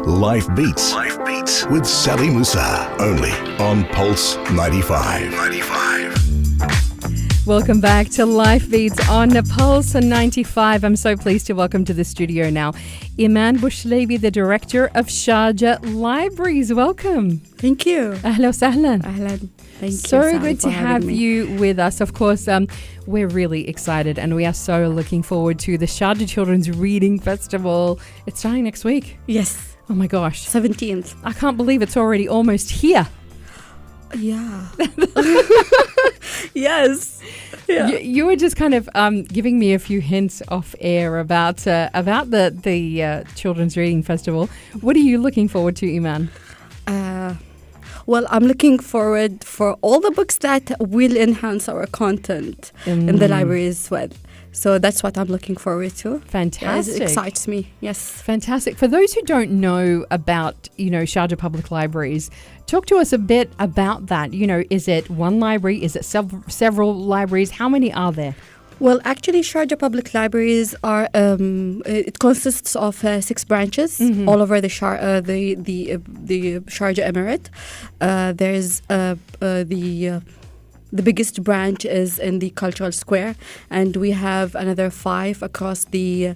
Life Beats. Life Beats with Sally Musa. Only on Pulse 95. Welcome back to Life Beats on Pulse 95. I'm so pleased to welcome to the studio now Eman Bushlaibi, the director of Sharjah Libraries. Welcome. Thank you. Ahlan wa sahlan. Ahlan. Thank you. So good to have you with us. Of course, we're really excited and we are so looking forward to the Sharjah Children's Reading Festival. It's starting next week. Yes. Oh my gosh. 17th. I can't believe it's already almost here. Yeah. Yes. Yeah. You were just kind of giving me a few hints off air about the Children's Reading Festival. What are you looking forward to, Eman? Well, I'm looking forward for all the books that will enhance our content in the libraries. So that's what I'm looking forward to. Fantastic. It excites me. Yes. Fantastic. For those who don't know about, Sharjah Public Libraries, talk to us a bit about that. Is it one library? Is it several libraries? How many are there? Well, actually, Sharjah Public Libraries are. It consists of 6 branches all over the Sharjah Emirate. There's the biggest branch is in the Cultural Square, and we have another 5 across the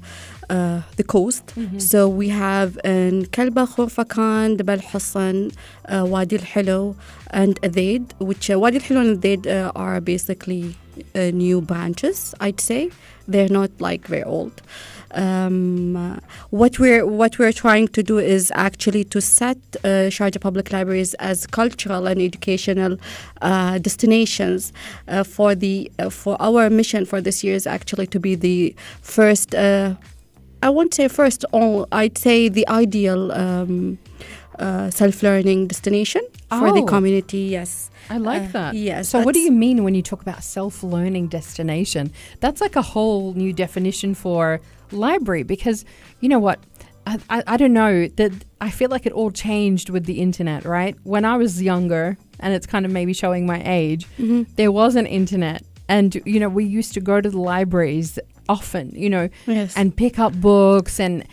coast. So we have in Kalba, Khurfakan, Jabal Hassan, Wadi al-Hilo, and Adaid, which Wadi al-Hilo and Adaid are basically new branches, I'd say. They're not very old. What we're trying to do is actually to set Sharjah Public Libraries as cultural and educational destinations. For our mission for this year is actually to be the first. I won't say first. I'd say the ideal self-learning destination for the community. Yes. I like that. Yes. So what do you mean when you talk about self-learning destination? That's like a whole new definition for library, because you know what? I don't know, that I feel like it all changed with the internet, right? When I was younger, and it's kind of maybe showing my age, there was an internet. And, we used to go to the libraries often, Yes. and pick up books and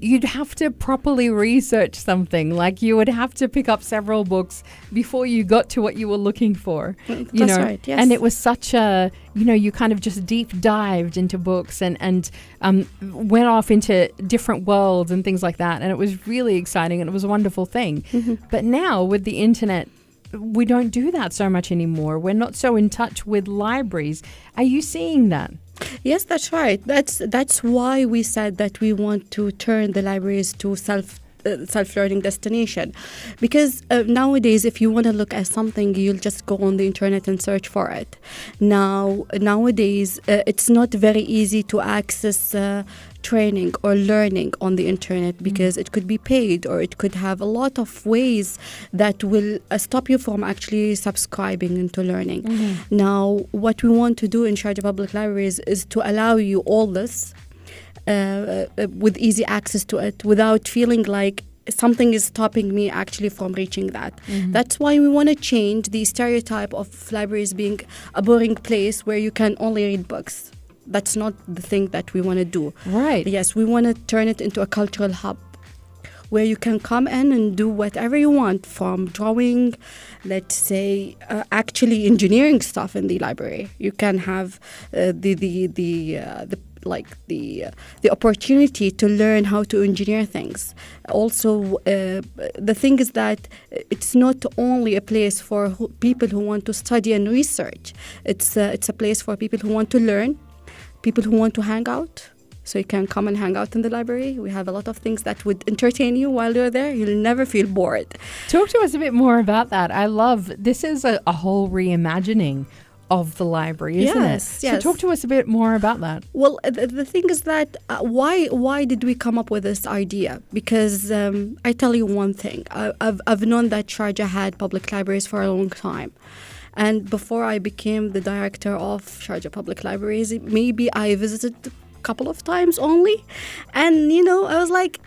you'd have to properly research something. Like you would have to pick up several books before you got to what you were looking for. That's right, yes. And it was such a, you kind of just deep dived into books and went off into different worlds and things like that. And it was really exciting and it was a wonderful thing. But now with the internet, we don't do that so much anymore. We're not so in touch with libraries. Are you seeing that? Yes, that's right. That's why we said that we want to turn the libraries to self-learning destination, because nowadays if you want to look at something, you'll just go on the internet and search for it. Nowadays it's not very easy to access training or learning on the internet, because it could be paid or it could have a lot of ways that will stop you from actually subscribing into learning. Now, what we want to do in Sharjah Public Libraries is to allow you all this with easy access to it without feeling like something is stopping me actually from reaching that. That's why we want to change the stereotype of libraries being a boring place where you can only read books. That's not the thing that we want to do. Right. Yes, we want to turn it into a cultural hub where you can come in and do whatever you want, from drawing, let's say, actually engineering stuff in the library. You can have the opportunity to learn how to engineer things. Also, the thing is that it's not only a place for people who want to study and research. It's a place for people who want to learn, people who want to hang out. So you can come and hang out in the library. We have a lot of things that would entertain you while you're there. You'll never feel bored. Talk to us a bit more about that. I love, this is a whole reimagining of the library, isn't it? Yes. So talk to us a bit more about that. Well, the thing is that why did we come up with this idea? Because I tell you one thing. I've known that Sharjah had public libraries for a long time. And before I became the director of Sharjah Public Libraries, maybe I visited a couple of times only. And, I was like,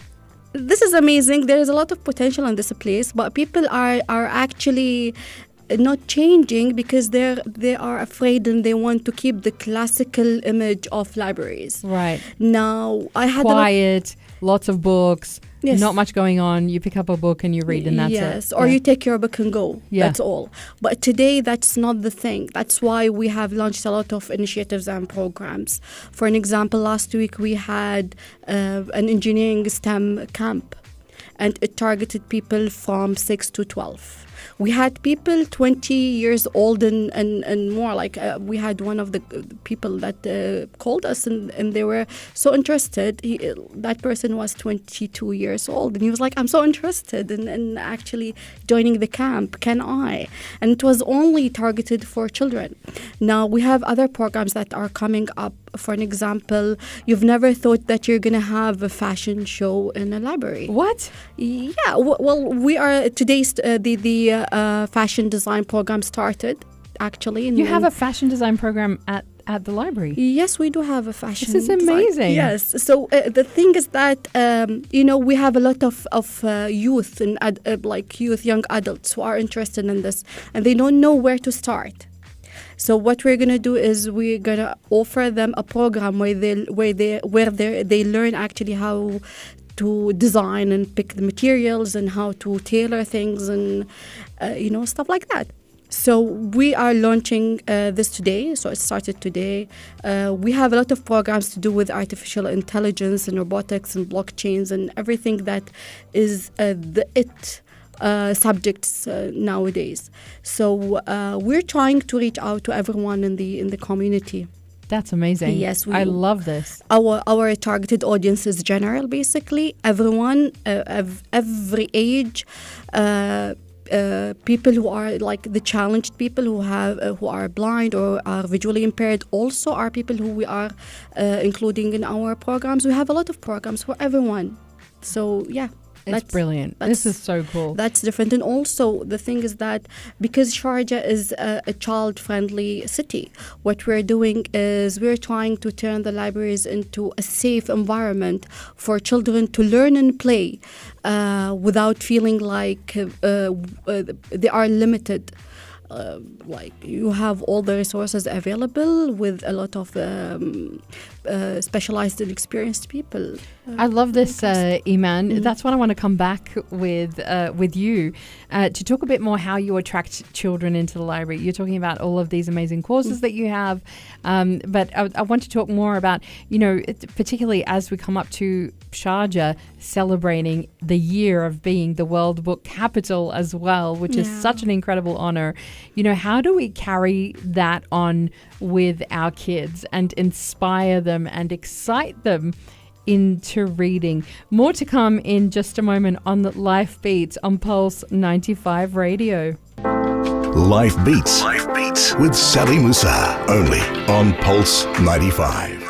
this is amazing. There is a lot of potential in this place, but people are actually not changing because they are afraid and they want to keep the classical image of libraries. Right. Now, I had quiet, lots of books, Yes. Not much going on. You pick up a book and you read, and that's it. Yes, or you take your book and go. Yeah. That's all. But today, that's not the thing. That's why we have launched a lot of initiatives and programs. For an example, last week we had an engineering STEM camp, and it targeted people from 6 to 12. We had people 20 years old and more. Like we had one of the people that called us and they were so interested. That person was 22 years old and he was like, I'm so interested in actually joining the camp. Can I? And it was only targeted for children. Now we have other programs that are coming up. For an example, you've never thought that you're going to have a fashion show in a library. What? Yeah, well, we are today's the fashion design program started actually. You have a fashion design program at the library? Yes, we do have a fashion. This is amazing. Design. Yes. So the thing is that we have a lot of youth and young adults who are interested in this, and they don't know where to start. So what we're gonna do is we're gonna offer them a program where they learn actually how to design and pick the materials and how to tailor things and stuff like that. So we are launching this today. So it started today. We have a lot of programs to do with artificial intelligence and robotics and blockchains and everything that is subjects nowadays. So we're trying to reach out to everyone in the community. That's amazing. Yes, I love this. Our targeted audience is general, basically everyone, every age. People who are like the challenged people who are blind or are visually impaired also are people who we are including in our programs. We have a lot of programs for everyone. So yeah. It's brilliant. This is so cool. That's different. And also the thing is that because Sharjah is a child-friendly city, what we're doing is we're trying to turn the libraries into a safe environment for children to learn and play without feeling like they are limited. Like you have all the resources available with a lot of specialized and experienced people. I love this, Eman. That's what I want to come back with you to talk a bit more how you attract children into the library. You're talking about all of these amazing courses that you have, but I want to talk more about, particularly as we come up to Sharjah celebrating the year of being the World Book Capital as well, which is such an incredible honor. How do we carry that on with our kids and inspire them and excite them into reading? More to come in just a moment on the Life Beats on Pulse 95 Radio. Life Beats with Sally Musa, only on Pulse 95.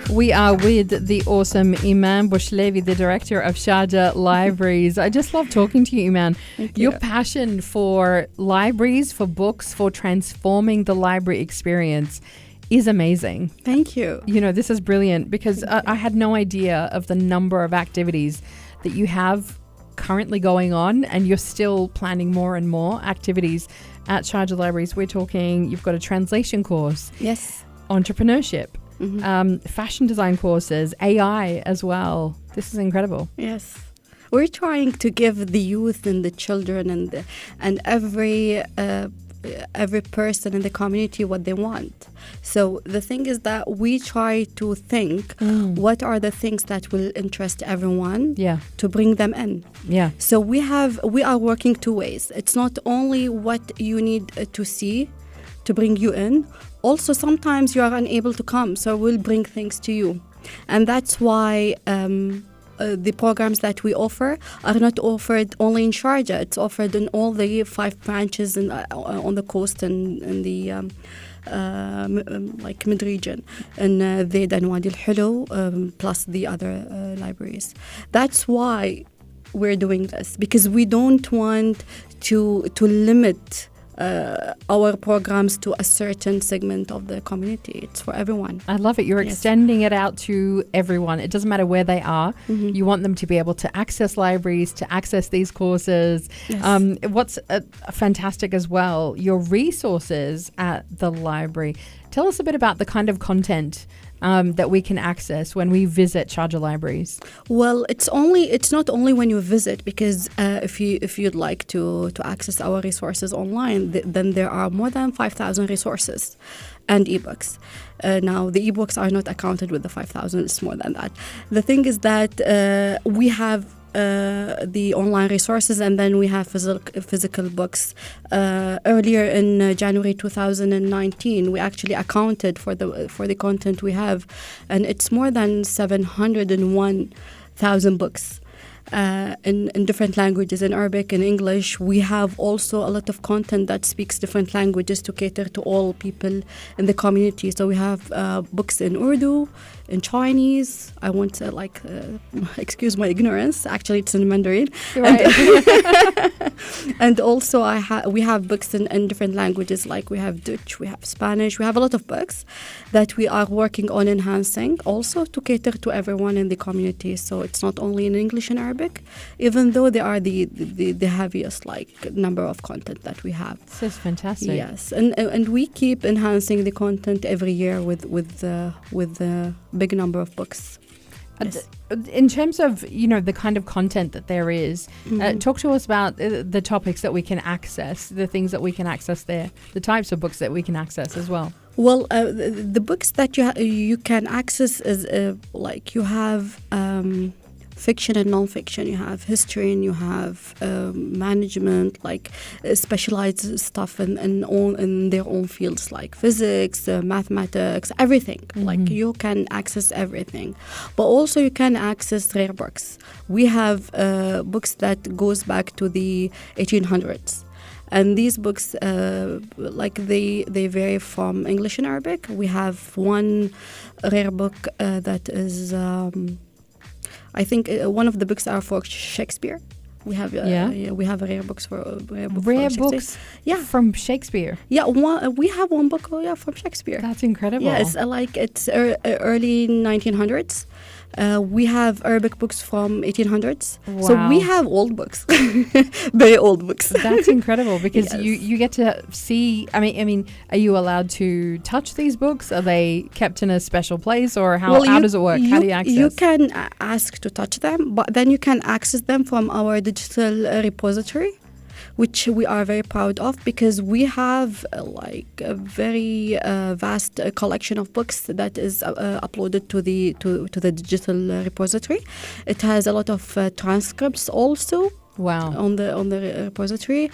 We are with the awesome Eman Bushlaibi, the director of Sharjah Libraries. I just love talking to you, Eman. Your passion for libraries, for books, for transforming the library experience is amazing. Thank you. This is brilliant because I had no idea of the number of activities that you have currently going on, and you're still planning more and more activities at Sharjah Libraries. We're talking, you've got a translation course. Yes. Entrepreneurship. Fashion design courses, AI as well. This is incredible. Yes, we're trying to give the youth and the children and every person in the community what they want. So the thing is that we try to think what are the things that will interest everyone to bring them in. Yeah. So we are working two ways. It's not only what you need to see to bring you in. Also, sometimes you are unable to come, so we'll bring things to you. And that's why the programs that we offer are not offered only in Sharjah. It's offered in all the 5 branches on the coast and in the mid-region, in Zaid and Wadi al-Hulu, plus the other libraries. That's why we're doing this, because we don't want to limit our programs to a certain segment of the community. It's for everyone. I love it. You're extending it out to everyone. It doesn't matter where they are. You want them to be able to access libraries, to access these courses. Yes. What's fantastic as well, your resources at the library. Tell us a bit about the kind of content that we can access when we visit Sharjah libraries? Well, it's not only when you visit, because if you'd like to access our resources online, then there are more than 5,000 resources and ebooks. Now the ebooks are not accounted with the 5,000; it's more than that. The thing is that we have the online resources, and then we have physical books. Earlier in January 2019, we actually accounted for the content we have, and it's more than 701,000 books. In different languages, in Arabic and English. We have also a lot of content that speaks different languages to cater to all people in the community. So we have books in Urdu, in Chinese. I want to excuse my ignorance. Actually, it's in Mandarin. Right. And also we have books in different languages, like we have Dutch, we have Spanish. We have a lot of books that we are working on enhancing also to cater to everyone in the community. So it's not only in English and Arabic, even though they are the heaviest number of content that we have. This is fantastic. Yes, and we keep enhancing the content every year with a big number of books. Yes. In terms of the kind of content that there is, talk to us about the topics that we can access, the things that we can access there, the types of books that we can access as well. Well, the books that you can access is you have fiction and non-fiction. You have history, and you have management, specialized stuff in their own fields, like physics, mathematics, everything. Mm-hmm. You can access everything, but also you can access rare books. We have books that goes back to the 1800s. And these books, they vary from English and Arabic. We have one rare book that is, I think, one of the books are for Shakespeare. We have we have rare books for rare books. Yeah, from Shakespeare. Yeah, we have one book. From Shakespeare. That's incredible. Yeah, it's early 1900s. We have Arabic books from 1800s. Wow. So we have old books, very old books. That's incredible, because Yes. you get to see. I mean, are you allowed to touch these books? Are they kept in a special place, or how does it work? How do you access? You can ask to touch them, but then you can access them from our digital repository, which we are very proud of, because we have a very vast collection of books that is uploaded to the digital repository. It has a lot of transcripts also. Wow. On the repository.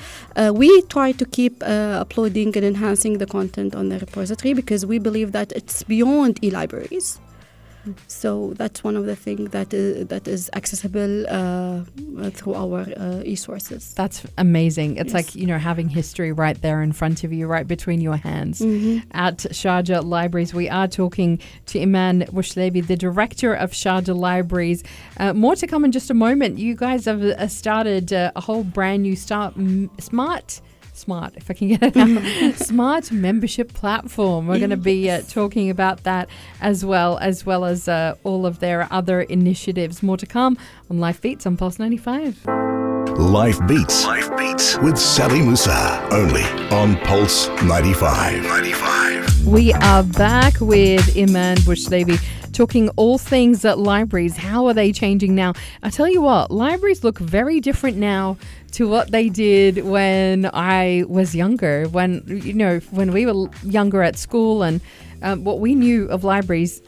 We try to keep uploading and enhancing the content on the repository, because we believe that it's beyond e-libraries. So that's one of the things that is accessible through our e-sources. That's amazing. It's Yes. like, having history right there in front of you, right between your hands. Mm-hmm. At Sharjah Libraries, we are talking to Eman Bushlaibi, the director of Sharjah Libraries. More to come in just a moment. You guys have started a whole brand new smart, if I can get it out, smart membership platform. We're going to be talking about that as well as all of their other initiatives. More to come on Life Beats on Pulse 95. Life Beats. Life Beats with Sally Musa. Only on Pulse 95. We are back with Eman Bushlaibi, talking all things at libraries. How are they changing now? I tell you what, libraries look very different now to what they did when I was younger, when we were younger at school, and what we knew of libraries,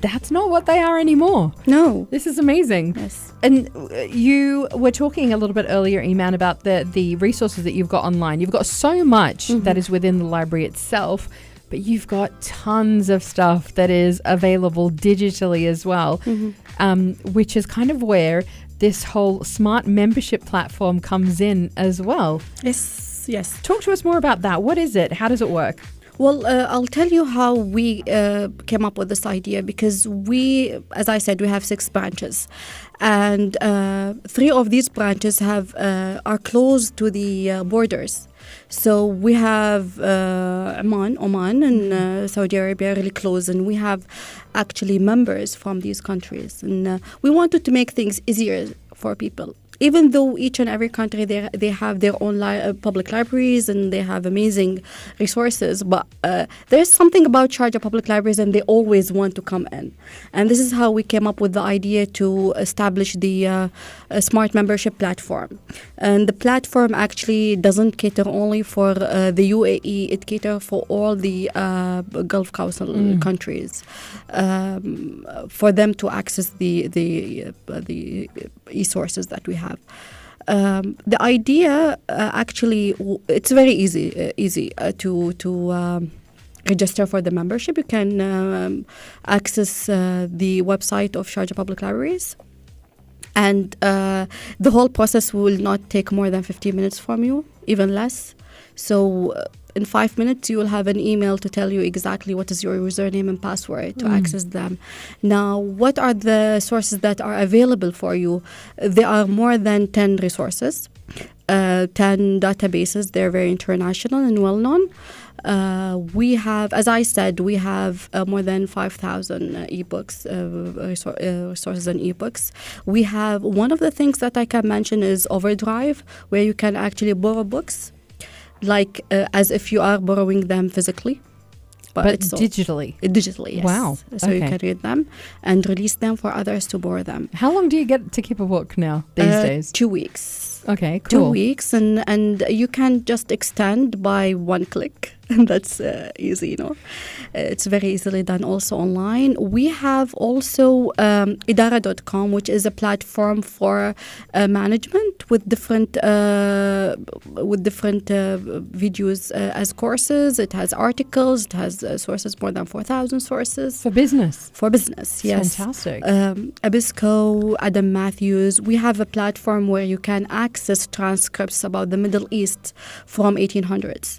that's not what they are anymore. No. This is amazing. Yes. And you were talking a little bit earlier, Eman, about the resources that you've got online. You've got so much that is within the library itself, but you've got tons of stuff that is available digitally as well, which is kind of where this whole smart membership platform comes in as well. Yes. Talk to us more about that. What is it? How does it work? Well, I'll tell you how we came up with this idea, because we, as I said, we have 6 branches, and 3 of these branches are close to the borders. So we have Oman and Saudi Arabia really close, and we have actually members from these countries. And we wanted to make things easier for people. even though each and every country they have their own public libraries and they have amazing resources, but there's something about Sharjah public libraries and they always want to come in. And this is how we came up with the idea to establish the smart membership platform. And the platform actually doesn't cater only for the UAE, it caters for all the Gulf Council countries, for them to access the e-sources that we have. The idea actually, it's very easy to register for the membership. You can access the website of Sharjah Public Libraries, and the whole process will not take more than 15 minutes from you, even less. So in 5 minutes, you will have an email to tell you exactly what is your username and password to access them. Now, what are the sources that are available for you? There are more than 10 resources, 10 databases. They're very international and well-known. We have, as I said, we have more than 5,000 ebooks, resources and ebooks. We have, one of the things that I can mention is Overdrive, where you can actually borrow books, like as if you are borrowing them physically. But digitally? Digitally, yes. Wow. So you can read them and release them for others to borrow them. How long do you get to keep a book now these days? 2 weeks. Okay, cool. 2 weeks, and you can just extend by one click. And that's easy, It's very easily done also online. We have also idara.com, which is a platform for management with different videos as courses. It has articles. It has sources, more than 4,000 sources. For business? For business, yes. Fantastic. Abisco, Adam Matthews. We have a platform where you can access transcripts about the Middle East from 1800s.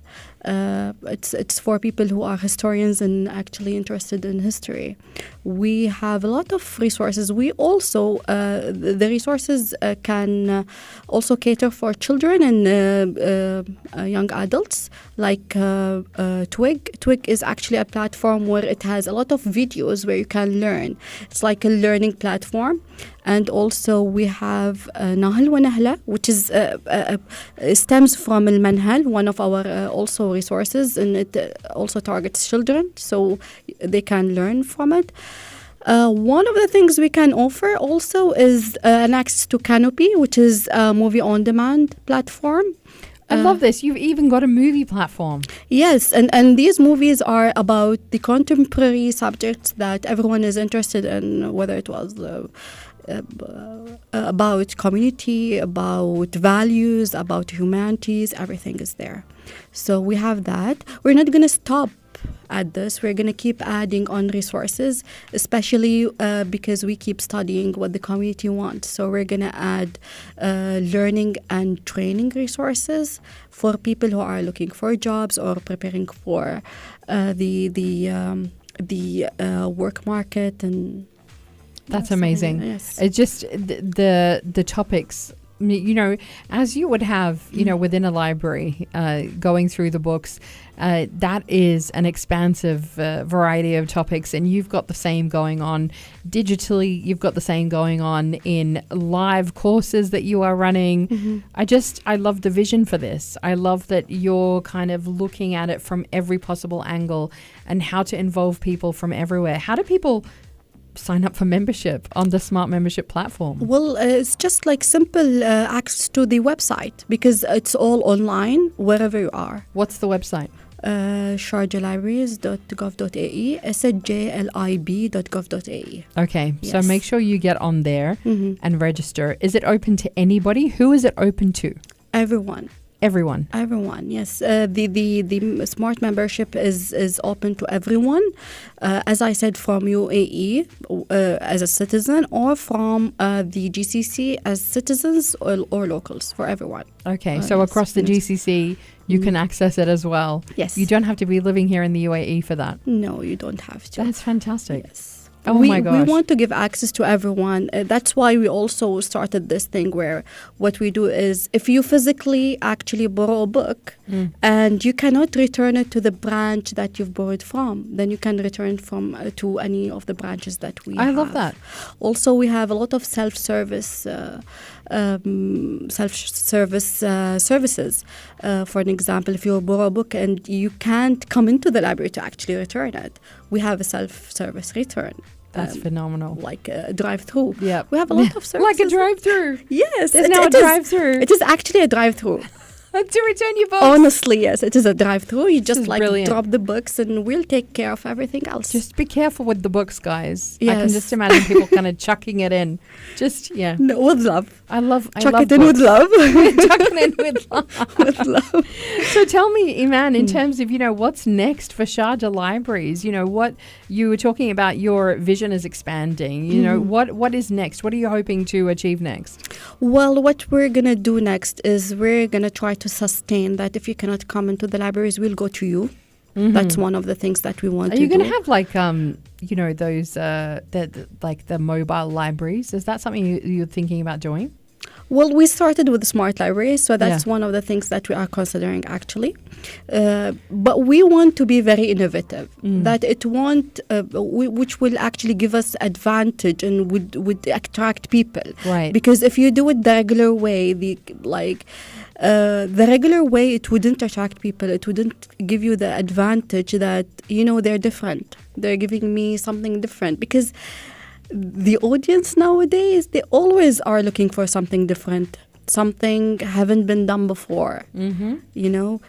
It's for people who are historians and actually interested in history. We have a lot of resources. We also, the resources can also cater for children and young adults, like Twig. Twig is actually a platform where it has a lot of videos where you can learn. It's like a learning platform. And also we have Nahl wa Nahla, which is stems from Al Manhal, one of our also resources, and it also targets children, so they can learn from it. One of the things we can offer also is an access to Canopy, which is a movie on demand platform. I love this. You've even got a movie platform. Yes, and these movies are about the contemporary subjects that everyone is interested in, whether it was about community, about values, about humanities, everything is there. So we have that. We're not going to stop at this. We're going to keep adding on resources, especially because we keep studying what the community wants. So we're going to add learning and training resources for people who are looking for jobs or preparing for the work market. And that's amazing. Yes. It's just the topics, as you would have, within a library, going through the books, that is an expansive variety of topics, and you've got the same going on digitally. You've got the same going on in live courses that you are running. Mm-hmm. I love the vision for this. I love that you're kind of looking at it from every possible angle and how to involve people from everywhere. How do people sign up for membership on the Smart Membership platform? Well, it's just like simple access to the website, because it's all online wherever you are. What's the website? sharjahlibraries.gov.ae, sjlib.gov.ae. Okay, yes. So make sure you get on there and register. Is it open to anybody? Who is it open to? Everyone. Everyone, yes. The smart membership is open to everyone, as I said, from UAE as a citizen, or from the GCC as citizens or locals, for everyone. Okay, so across the GCC, you can access it as well. Yes. You don't have to be living here in the UAE for that. No, you don't have to. That's fantastic. Yes. Oh my gosh. We want to give access to everyone. That's why we also started this thing where what we do is, if you physically actually borrow a book and you cannot return it to the branch that you've borrowed from, then you can return from to any of the branches that we have. I love that. Also, we have a lot of self-service self-service services. For an example, if you borrow a book and you can't come into the library to actually return it, we have a self-service return. That's phenomenal. Like a drive-through. Yeah. We have a lot of services. Like a drive-through. Yes. There's now a drive-through. It is actually a drive-through. To return your books. Honestly, yes. It is a drive-through. You just like brilliant. drop the books and we'll take care of everything else. Just be careful with the books, guys. Yes. I can just imagine people kind of chucking it in. Just, yeah. No, with love. I love Chuck love it in with books. love. Chuck it in with love. With love. So tell me, Eman, in terms of, what's next for Sharjah Libraries? What you were talking about, your vision is expanding. What is next? What are you hoping to achieve next? Well, what we're going to do next is we're going to try to sustain that. If you cannot come into the libraries, we'll go to you. Mm-hmm. That's one of the things that we want to do. Are you going to have those, like the mobile libraries? Is that something you're thinking about doing? Well, we started with smart libraries, so that's one of the things that we are considering actually. But we want to be very innovative. That it won't, which will actually give us advantage and would attract people. Right. Because if you do it the regular way, the regular way, it wouldn't attract people. It wouldn't give you the advantage that they're different. They're giving me something different because. The audience nowadays, they always are looking for something different, something haven't been done before,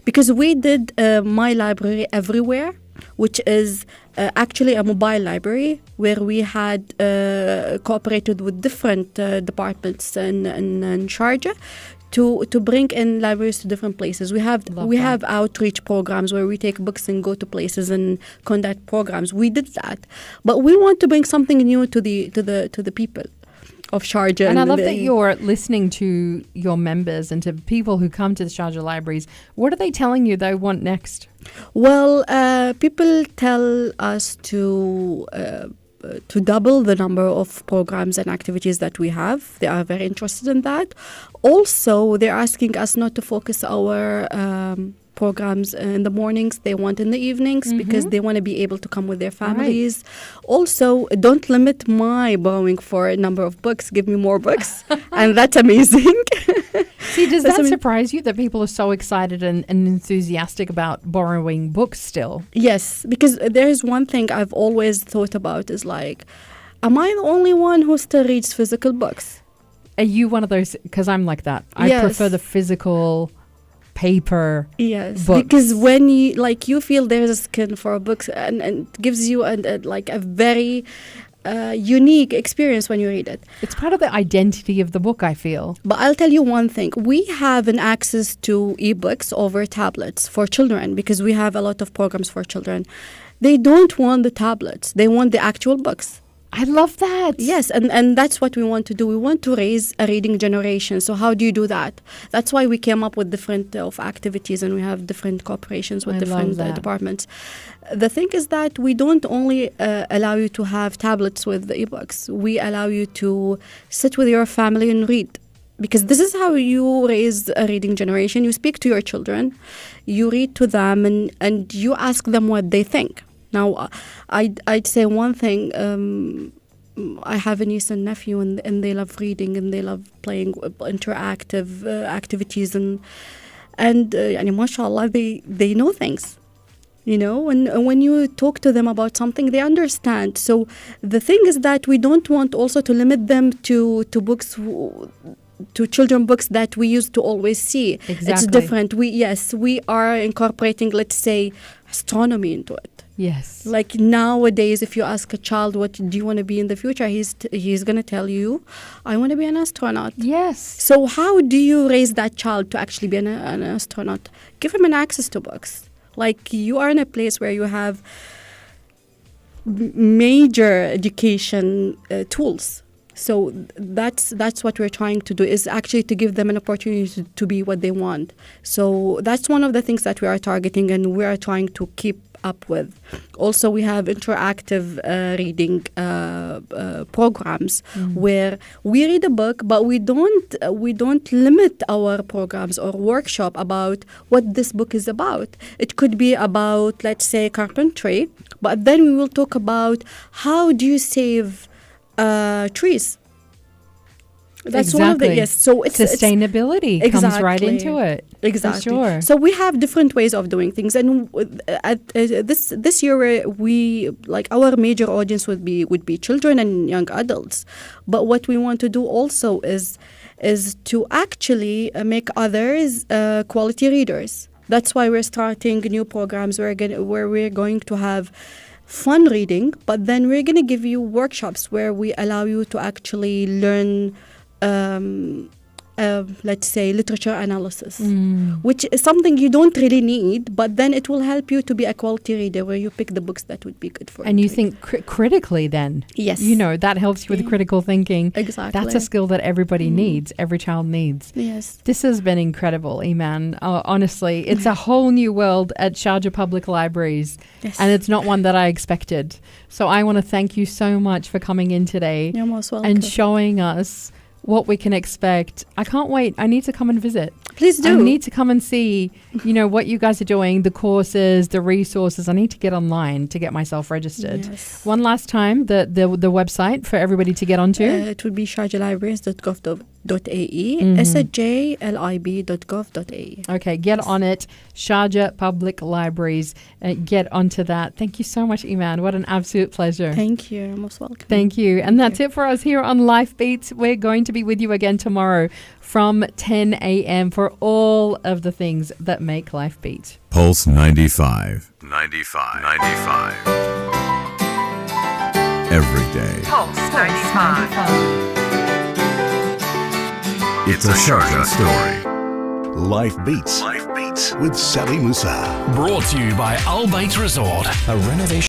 because we did My Library Everywhere, which is actually a mobile library where we had cooperated with different departments in Sharjah to bring in libraries to different places. We have outreach programs where we take books and go to places and conduct programs. We did that, but we want to bring something new to the people of Sharjah. And I love that you're listening to your members and to people who come to the Sharjah libraries. What are they telling you they want next? Well, people tell us to double the number of programs and activities that we have. They are very interested in that. Also, they're asking us not to focus our programs in the mornings. They want in the evenings because they want to be able to come with their families. Right. Also, don't limit my borrowing for a number of books. Give me more books. And that's amazing. See, does that surprise you that people are so excited and enthusiastic about borrowing books still? Yes, because there's one thing I've always thought about is like, am I the only one who still reads physical books? Are you one of those? Because I'm like that. I prefer the physical paper books. Because when you feel there's a skin for a book and it gives you a very unique experience when you read it. It's part of the identity of the book, I feel. But I'll tell you one thing. We have an access to ebooks over tablets for children because we have a lot of programs for children. They don't want the tablets. They want the actual books. I love that. Yes, and that's what we want to do. We want to raise a reading generation. So how do you do that? That's why we came up with different activities and we have different cooperations with different departments. The thing is that we don't only allow you to have tablets with the ebooks. We allow you to sit with your family and read. Because this is how you raise a reading generation. You speak to your children, you read to them, and you ask them what they think. Now, I'd say one thing. I have a niece and nephew, and they love reading and they love playing interactive activities, and mashallah, they know things. And when you talk to them about something, they understand. So the thing is that we don't want also to limit them to books. To children books that we used to always see. Exactly. It's different. We are incorporating, let's say, astronomy into it. Yes. Like nowadays, if you ask a child, what do you want to be in the future? He's going to tell you, I want to be an astronaut. Yes. So how do you raise that child to actually be an astronaut? Give him an access to books. Like you are in a place where you have major education tools. So that's what we're trying to do, is actually to give them an opportunity to be what they want. So that's one of the things that we are targeting and we are trying to keep up with. Also, we have interactive reading programs where we read a book, but we don't limit our programs or workshop about what this book is about. It could be about, let's say, carpentry, but then we will talk about how do you save trees. That's one of the, yes. So it's sustainability comes right into it. Exactly. For sure. So we have different ways of doing things, and this year we like our major audience would be children and young adults. But what we want to do also is to actually make others quality readers. That's why we're starting new programs where we're going to have fun reading, but then we're going to give you workshops where we allow you to actually learn, let's say, literature analysis, which is something you don't really need, but then it will help you to be a quality reader where you pick the books that would be good for you. And you think critically then. Yes. You know, that helps you with critical thinking. Exactly. That's a skill that everybody needs, every child needs. Yes. This has been incredible, Eman. Honestly, it's a whole new world at Sharjah Public Libraries. Yes. And it's not one that I expected. So I want to thank you so much for coming in today. You're most welcome. And showing us what we can expect. I can't wait. I need to come and visit. Please do. I need to come and see, what you guys are doing, the courses, the resources. I need to get online to get myself registered. Yes. One last time, the website for everybody to get onto. It would be sharjahlibraries.gov.ae, sjlib.gov.ae. Okay, get on it. Sharjah Public Libraries. Get onto that. Thank you so much, Eman. What an absolute pleasure. Thank you. You're most welcome. Thank you. And that's it for us here on Life Beats. We're going to be with you again tomorrow from 10 a.m. for all of the things that make life beat. Pulse 95. 95. 95. Every day. Pulse 95. It's a Sharjah story. Life Beats. Life Beats with Sally Musa. Brought to you by Al Bayt Resort, a renovation